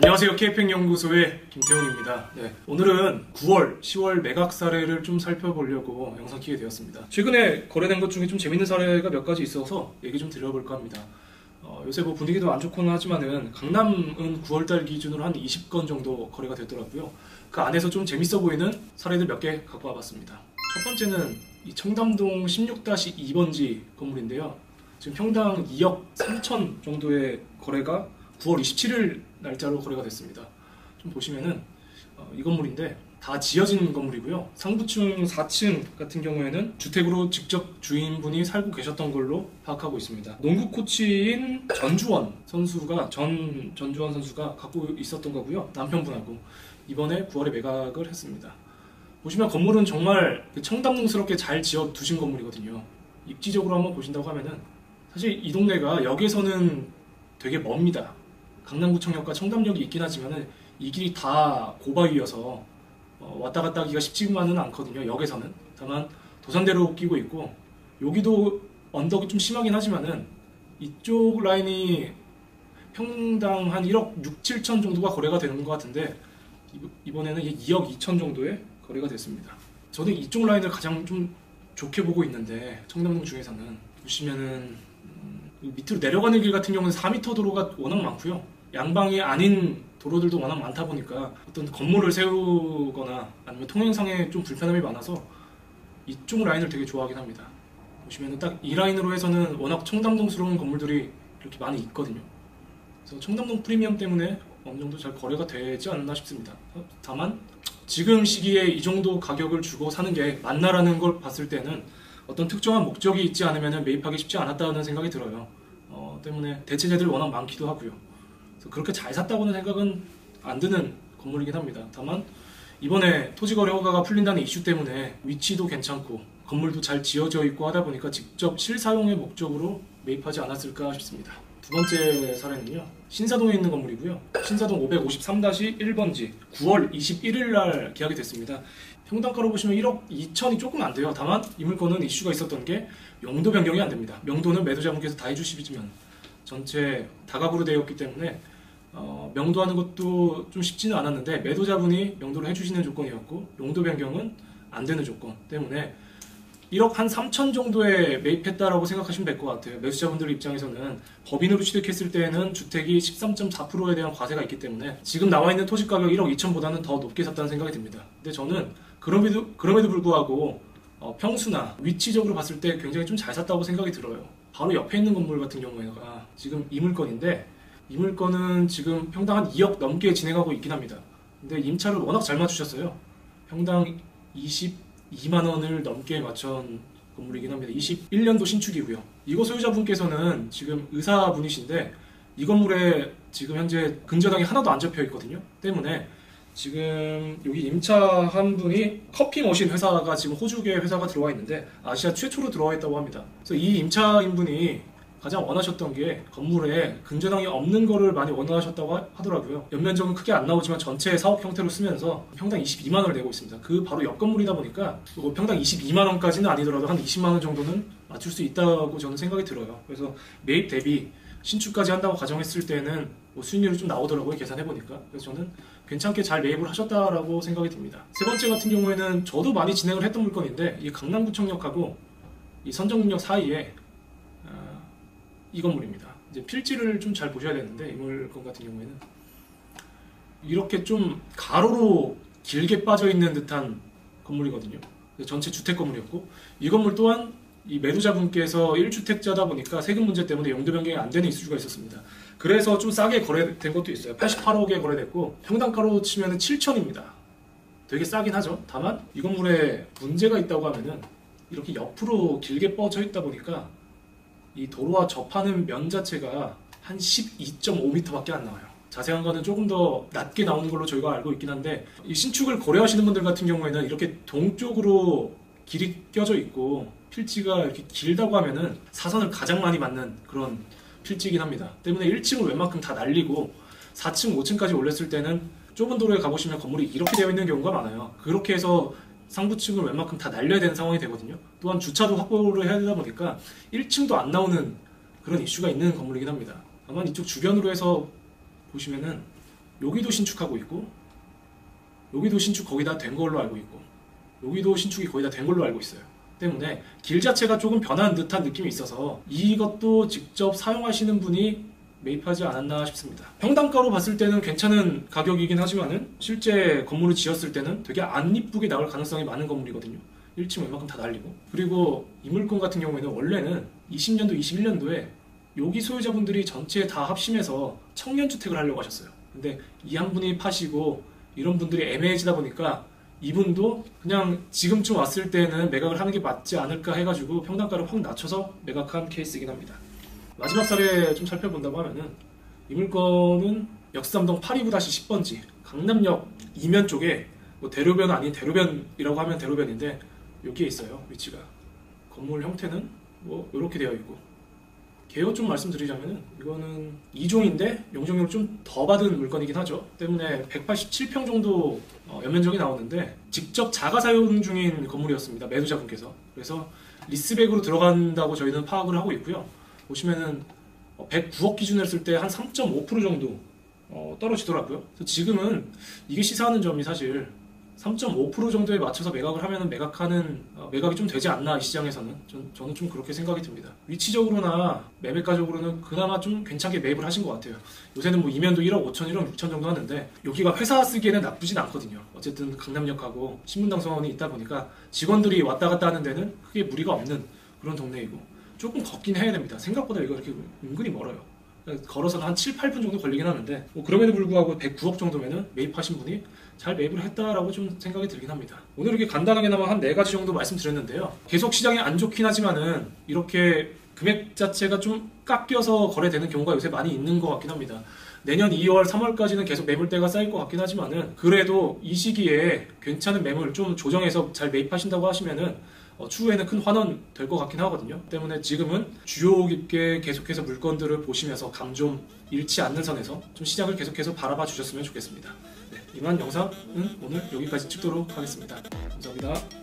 안녕하세요. KF행연구소의 김태훈입니다. 네, 오늘은 9월, 10월 매각 사례를 좀 살펴보려고 영상 키게 되었습니다. 최근에 거래된 것 중에 좀 재밌는 사례가 몇 가지 있어서 얘기 좀 드려볼까 합니다. 요새 뭐 분위기도 안 좋고는 하지만은 강남은 9월달 기준으로 한 20건 정도 거래가 됐더라고요. 그 안에서 좀 재밌어 보이는 사례들 몇 개 갖고 와봤습니다. 첫 번째는 이 청담동 16-2번지 건물인데요. 지금 평당 2억 3천 정도의 거래가 9월 27일 날짜로 거래가 됐습니다. 좀 보시면은 이 건물인데 다 지어진 건물이고요. 상부층 4층 같은 경우에는 주택으로 직접 주인분이 살고 계셨던 걸로 파악하고 있습니다. 농구 코치인 전주원 선수가 전주원 선수가 갖고 있었던 거고요. 남편분하고 이번에 9월에 매각을 했습니다. 보시면 건물은 정말 청담동스럽게 잘 지어 두신 건물이거든요. 입지적으로 한번 보신다고 하면은 사실 이 동네가 역에서는 되게 멉니다. 강남구청역과 청담역이 있긴 하지만은 이 길이 다 고바위여서 왔다 갔다 하기가 쉽지만은 않거든요. 역에서는. 다만 도산대로 끼고 있고 여기도 언덕이 좀 심하긴 하지만은 이쪽 라인이 평당 한 1억 6, 7천 정도가 거래가 되는 것 같은데 이번에는 2억 2천 정도에 거래가 됐습니다. 저는 이쪽 라인을 가장 좀 좋게 보고 있는데 청담동 중에서는 보시면은 밑으로 내려가는 길 같은 경우는 4m 도로가 워낙 많고요. 양방이 아닌 도로들도 워낙 많다 보니까 어떤 건물을 세우거나 아니면 통행상에 좀 불편함이 많아서 이쪽 라인을 되게 좋아하긴 합니다. 보시면 딱 이 라인으로 해서는 워낙 청담동스러운 건물들이 이렇게 많이 있거든요. 그래서 청담동 프리미엄 때문에 어느 정도 잘 거래가 되지 않나 싶습니다. 다만 지금 시기에 이 정도 가격을 주고 사는 게 맞나라는 걸 봤을 때는 어떤 특정한 목적이 있지 않으면 매입하기 쉽지 않았다는 생각이 들어요. 때문에 대체재들이 워낙 많기도 하고요. 그래서 그렇게 잘 샀다고는 생각은 안 드는 건물이긴 합니다. 다만 이번에 토지거래 허가가 풀린다는 이슈 때문에 위치도 괜찮고 건물도 잘 지어져 있고 하다 보니까 직접 실사용의 목적으로 매입하지 않았을까 싶습니다. 두 번째 사례는요. 신사동에 있는 건물이고요. 신사동 553-1번지 9월 21일 날 계약이 됐습니다. 평당가로 보시면 1억 2천이 조금 안 돼요. 다만 이 물건은 이슈가 있었던 게 용도 변경이 안 됩니다. 명도는 매도자분께서 다 해주시지만 전체 다각으로 되어 있기 때문에 명도하는 것도 좀 쉽지는 않았는데 매도자분이 명도를 해주시는 조건이었고 용도 변경은 안 되는 조건 때문에 1억 한 3천 정도에 매입했다라고 생각하시면 될 것 같아요. 매수자분들 입장에서는 법인으로 취득했을 때에는 주택이 13.4%에 대한 과세가 있기 때문에 지금 나와 있는 토지 가격 1억 2천보다는 더 높게 샀다는 생각이 듭니다. 근데 저는 그럼에도 불구하고 평수나 위치적으로 봤을 때 굉장히 좀 잘 샀다고 생각이 들어요. 바로 옆에 있는 건물 같은 경우에가 지금 이 물건인데 이 물건은 지금 평당 한 2억 넘게 진행하고 있긴 합니다. 근데 임차를 워낙 잘 맞추셨어요. 평당 22만 원을 넘게 맞춘 건물이긴 합니다. 21년도 신축이고요. 이곳 소유자분께서는 지금 의사분이신데 이 건물에 지금 현재 근저당이 하나도 안 잡혀 있거든요. 때문에 지금 여기 임차한 분이 커피 머신 회사가 지금 호주계 회사가 들어와 있는데 아시아 최초로 들어와 있다고 합니다. 그래서 이 임차인분이 가장 원하셨던 게 건물에 근저당이 없는 거를 많이 원하셨다고 하더라고요. 연면적은 크게 안 나오지만 전체 사업 형태로 쓰면서 평당 22만 원을 내고 있습니다. 그 바로 옆 건물이다 보니까 평당 22만 원까지는 아니더라도 한 20만 원 정도는 맞출 수 있다고 저는 생각이 들어요. 그래서 매입 대비 신축까지 한다고 가정했을 때는 수익률이 좀 나오더라고요. 계산해보니까. 그래서 저는 괜찮게 잘 매입을 하셨다라고 생각이 듭니다. 세 번째 같은 경우에는 저도 많이 진행을 했던 물건인데 이 강남구청역하고 이 선정구역 사이에 이 건물입니다. 이제 필지를 좀 잘 보셔야 되는데 이 물건 같은 경우에는 이렇게 좀 가로로 길게 빠져 있는 듯한 건물이거든요. 전체 주택 건물이었고 이 건물 또한 이 매도자분께서 1주택자다 보니까 세금 문제 때문에 용도 변경이 안 되는 이슈가 있었습니다. 그래서 좀 싸게 거래된 것도 있어요. 88억에 거래됐고 평당가로 치면 7천입니다. 되게 싸긴 하죠. 다만 이 건물에 문제가 있다고 하면은 이렇게 옆으로 길게 뻗어 있다 보니까 이 도로와 접하는 면 자체가 한 12.5m밖에 안 나와요. 자세한 거는 조금 더 낮게 나오는 걸로 저희가 알고 있긴 한데 이 신축을 고려하시는 분들 같은 경우에는 이렇게 동쪽으로 길이 껴져 있고 필지가 이렇게 길다고 하면은 사선을 가장 많이 맞는 그런 필지이긴 합니다. 때문에 1층을 웬만큼 다 날리고 4층, 5층까지 올렸을 때는 좁은 도로에 가보시면 건물이 이렇게 되어 있는 경우가 많아요. 그렇게 해서 상부층을 웬만큼 다 날려야 되는 상황이 되거든요. 또한 주차도 확보를 해야 되다 보니까 1층도 안 나오는 그런 이슈가 있는 건물이긴 합니다. 다만 이쪽 주변으로 해서 보시면은 여기도 신축하고 있고, 여기도 신축 거의 다 된 걸로 알고 있고, 여기도 신축이 거의 다 된 걸로 알고 있어요. 때문에 길 자체가 조금 변한 듯한 느낌이 있어서 이것도 직접 사용하시는 분이 매입하지 않았나 싶습니다. 평당가로 봤을 때는 괜찮은 가격이긴 하지만은 실제 건물을 지었을 때는 되게 안 이쁘게 나올 가능성이 많은 건물이거든요. 1층 웬만큼 다 날리고. 그리고 이 물건 같은 경우에는 원래는 20년도, 21년도에 여기 소유자분들이 전체 다 합심해서 청년주택을 하려고 하셨어요. 근데 이 한 분이 파시고 이런 분들이 애매해지다 보니까 이분도 그냥 지금쯤 왔을 때는 매각을 하는 게 맞지 않을까 해가지고 평당가를 확 낮춰서 매각한 케이스이긴 합니다. 마지막 사례 좀 살펴본다고 하면은 이 물건은 역삼동 829-10번지 강남역 이면 쪽에 뭐 대로변 아닌 대로변이라고 하면 대로변인데 여기에 있어요. 위치가. 건물 형태는 뭐 이렇게 되어 있고, 개요 좀 말씀드리자면은 이거는 2종인데 용적률을 좀 더 받은 물건이긴 하죠. 때문에 187평 정도 연면적이 나오는데 직접 자가 사용 중인 건물이었습니다. 매도자분께서. 그래서 리스백으로 들어간다고 저희는 파악을 하고 있고요. 보시면은 109억 기준으로 했을 때 한 3.5% 정도 떨어지더라고요. 그래서 지금은 이게 시사하는 점이 사실 3.5% 정도에 맞춰서 매각을 하면 매각이 좀 되지 않나, 이 시장에서는. 저는 좀 그렇게 생각이 듭니다. 위치적으로나 매매가적으로는 그나마 좀 괜찮게 매입을 하신 것 같아요. 요새는 뭐 이면도 1억 5천, 1억 6천 정도 하는데 여기가 회사 쓰기에는 나쁘진 않거든요. 어쨌든 강남역하고 신분당선이 있다 보니까 직원들이 왔다 갔다 하는 데는 크게 무리가 없는 그런 동네이고, 조금 걷긴 해야 됩니다. 생각보다 이거 이렇게 은근히 멀어요. 걸어서는 한 7, 8분 정도 걸리긴 하는데 뭐 그럼에도 불구하고 109억 정도면은 매입하신 분이 잘 매입을 했다라고 좀 생각이 들긴 합니다. 오늘 이렇게 간단하게나마 한 4가지 정도 말씀드렸는데요. 계속 시장이 안 좋긴 하지만은 이렇게 금액 자체가 좀 깎여서 거래되는 경우가 요새 많이 있는 것 같긴 합니다. 내년 2월, 3월까지는 계속 매물대가 쌓일 것 같긴 하지만은 그래도 이 시기에 괜찮은 매물 좀 조정해서 잘 매입하신다고 하시면은 추후에는 큰 환원 될 것 같긴 하거든요. 때문에 지금은 주요 깊게 계속해서 물건들을 보시면서 감 좀 잃지 않는 선에서 좀 시장을 계속해서 바라봐 주셨으면 좋겠습니다. 네, 이만 영상은 오늘 여기까지 찍도록 하겠습니다. 감사합니다.